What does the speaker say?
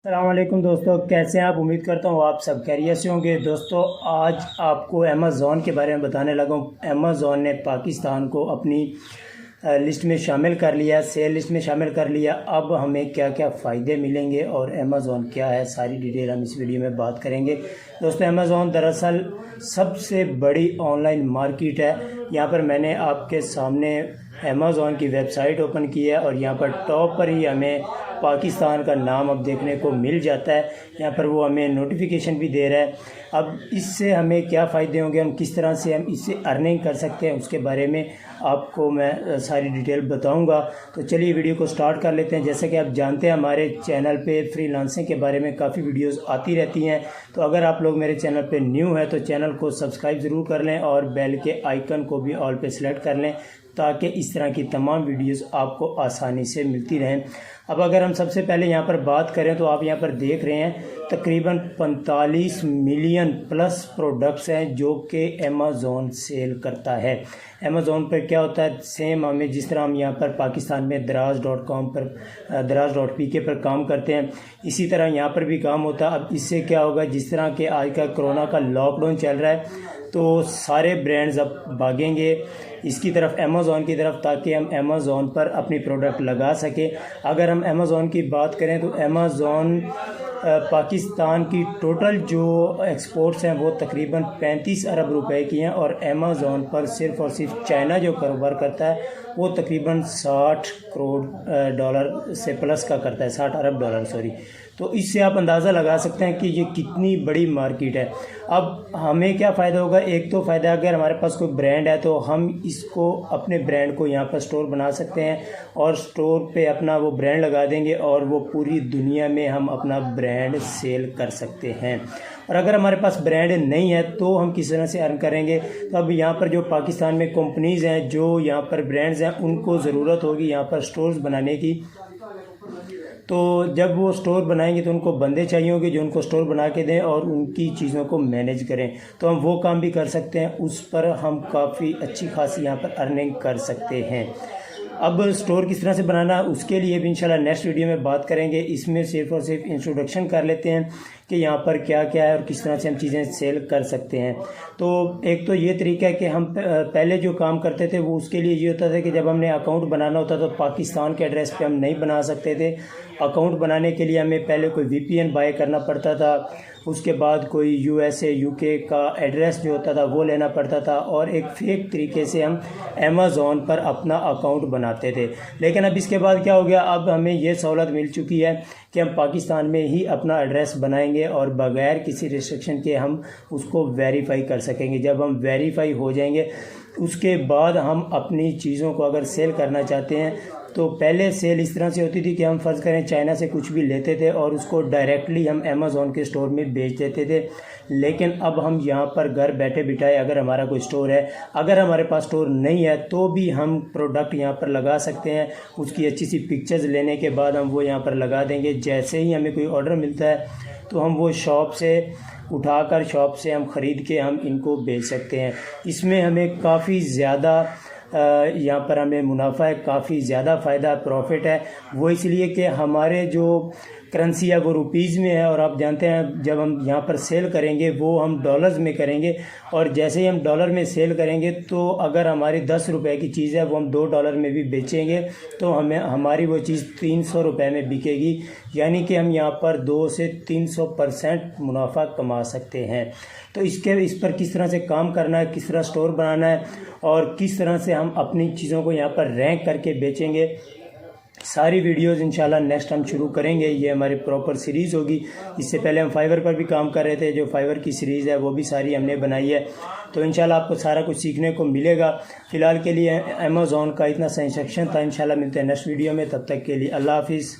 अस्सलामुअलैकुम दोस्तों, कैसे हैं आप। उम्मीद करता हूँ आप सब खैरियत से होंगे। दोस्तों, आज आपको अमेज़ॉन के बारे में बताने लगा हूँ। अमेज़ॉन ने पाकिस्तान को अपनी लिस्ट में शामिल कर लिया, सेल लिस्ट में शामिल कर लिया। अब हमें क्या क्या फ़ायदे मिलेंगे और अमेज़ॉन क्या है, सारी डिटेल हम इस वीडियो में बात करेंगे। दोस्तों, अमेज़ॉन दरअसल सबसे बड़ी ऑनलाइन मार्केट है। यहाँ पर मैंने आपके सामने अमेज़ॉन की वेबसाइट ओपन की है और यहाँ पर टॉप पर ही हमें पाकिस्तान का नाम अब देखने को मिल जाता है। यहाँ पर वो हमें नोटिफिकेशन भी दे रहा है। अब इससे हमें क्या फ़ायदे होंगे, हम किस तरह से हम इससे अर्निंग कर सकते हैं, उसके बारे में आपको मैं सारी डिटेल बताऊंगा। तो चलिए वीडियो को स्टार्ट कर लेते हैं। जैसे कि आप जानते हैं, हमारे चैनल पे फ्रीलांसिंग के बारे में काफ़ी वीडियोस आती रहती हैं। तो अगर आप लोग मेरे चैनल पे न्यू हैं तो चैनल को सब्सक्राइब ज़रूर कर लें और बेल के आइकन को भी ऑल पे सेलेक्ट कर लें, ताकि इस तरह की तमाम वीडियोस आपको आसानी से मिलती रहें। अब अगर हम सबसे पहले यहाँ पर बात करें तो आप यहाँ पर देख रहे हैं तकरीबन 45 मिलियन प्लस प्रोडक्ट्स हैं जो कि अमेज़ॉन सेल करता है। अमेज़ॉन पर क्या होता है, सेम हमें जिस तरह हम यहाँ पर पाकिस्तान में दराज.com पर दराज.pk पर काम करते हैं, इसी तरह यहाँ पर भी काम होता है। अब इससे क्या होगा, जिस तरह के आज का कोरोना का लॉकडाउन चल रहा है तो सारे ब्रांड्स अब भागेंगे इसकी तरफ, अमेज़ॉन की तरफ, ताकि हम अमेज़ॉन पर अपनी प्रोडक्ट लगा सकें। अगर हम अमेज़ॉन की बात करें तो अमेज़ॉन पाकिस्तान की टोटल जो एक्सपोर्ट्स हैं वो तकरीबन 35 अरब रुपए की हैं और अमेज़ॉन पर सिर्फ़ और सिर्फ चाइना जो कारोबार करता है वो तकरीबन 60 करोड़ डॉलर से प्लस का करता है, 60 अरब डॉलर सॉरी। तो इससे आप अंदाज़ा लगा सकते हैं कि ये कितनी बड़ी मार्केट है। अब हमें क्या फ़ायदा होगा, एक तो फ़ायदा, अगर हमारे पास कोई ब्रांड है तो हम इसको अपने ब्रांड को यहाँ पर स्टोर बना सकते हैं और स्टोर पे अपना वो ब्रांड लगा देंगे और वो पूरी दुनिया में हम अपना ब्रांड सेल कर सकते हैं। और अगर हमारे पास ब्रांड नहीं है तो हम किस तरह से अर्न करेंगे। तो अब यहाँ पर जो पाकिस्तान में कंपनीज़ हैं, जो यहाँ पर ब्रांड्स हैं, उनको ज़रूरत होगी यहाँ पर स्टोर्स बनाने की। तो जब वो स्टोर बनाएंगे तो उनको बंदे चाहिए होंगे जो उनको स्टोर बना के दें और उनकी चीज़ों को मैनेज करें। तो हम वो काम भी कर सकते हैं, उस पर हम काफ़ी अच्छी खासी यहाँ पर अर्निंग कर सकते हैं। अब स्टोर किस तरह से बनाना है उसके लिए भी इंशाल्लाह नेक्स्ट वीडियो में बात करेंगे। इसमें सिर्फ और सिर्फ इंट्रोडक्शन कर लेते हैं कि यहाँ पर क्या क्या है और किस तरह से हम चीज़ें सेल कर सकते हैं। तो एक तो ये तरीका है कि हम पहले जो काम करते थे वो उसके लिए ये होता था कि जब हमने अकाउंट बनाना होता तो पाकिस्तान के एड्रेस पे हम नहीं बना सकते थे। अकाउंट बनाने के लिए हमें पहले कोई VPN बाय करना पड़ता था, उसके बाद कोई USA UK का एड्रेस जो होता था वो लेना पड़ता था और एक फेक तरीके से हम अमेज़ॉन पर अपना अकाउंट बनाते थे। लेकिन अब इसके बाद क्या हो गया, अब हमें ये सहूलत मिल चुकी है कि हम पाकिस्तान में ही अपना एड्रेस बनाएंगे और बग़ैर किसी रिस्ट्रिक्शन के हम उसको वेरीफाई कर सकेंगे। जब हम वेरीफाई हो जाएंगे उसके बाद हम अपनी चीज़ों को अगर सेल करना चाहते हैं तो पहले सेल इस तरह से होती थी कि हम फ़र्ज़ करें चाइना से कुछ भी लेते थे और उसको डायरेक्टली हम अमेज़ॉन के स्टोर में बेच देते थे। लेकिन अब हम यहाँ पर घर बैठे बिठाए, अगर हमारा कोई स्टोर है, अगर हमारे पास स्टोर नहीं है तो भी हम प्रोडक्ट यहाँ पर लगा सकते हैं। उसकी अच्छी सी पिक्चर्स लेने के बाद हम वो यहाँ पर लगा देंगे। जैसे ही हमें कोई ऑर्डर मिलता है तो हम वो शॉप से उठाकर, शॉप से हम ख़रीद के हम इनको बेच सकते हैं। इसमें हमें काफ़ी ज़्यादा यहाँ पर हमें मुनाफा है, काफ़ी ज़्यादा फ़ायदा प्रॉफिट है। वो इसलिए कि हमारे जो करेंसी है वो रुपीज़ में है और आप जानते हैं जब हम यहाँ पर सेल करेंगे वो हम डॉलर्स में करेंगे और जैसे ही हम डॉलर में सेल करेंगे तो अगर हमारी 10 रुपए की चीज़ है वो हम 2 डॉलर में भी बेचेंगे तो हमें हमारी वो चीज़ 300 रुपये में बिकेगी। यानी कि हम यहाँ पर 2 से 300% मुनाफा कमा सकते हैं। तो इस पर किस तरह से काम करना है, किस तरह स्टोर बनाना है और किस तरह से हम अपनी चीज़ों को यहाँ पर रैंक करके बेचेंगे, सारी वीडियोस इंशाल्लाह नेक्स्ट हम शुरू करेंगे। ये हमारी प्रॉपर सीरीज़ होगी। इससे पहले हम फाइवर पर भी काम कर रहे थे, जो फाइवर की सीरीज़ है वो भी सारी हमने बनाई है। तो इंशाल्लाह आपको सारा कुछ सीखने को मिलेगा। फ़िलहाल के लिए अमेज़ॉन का इतना सा इंस्ट्रक्शन था। इंशाल्लाह मिलते हैं नेक्स्ट वीडियो में, तब तक के लिए अल्लाह हाफिज़।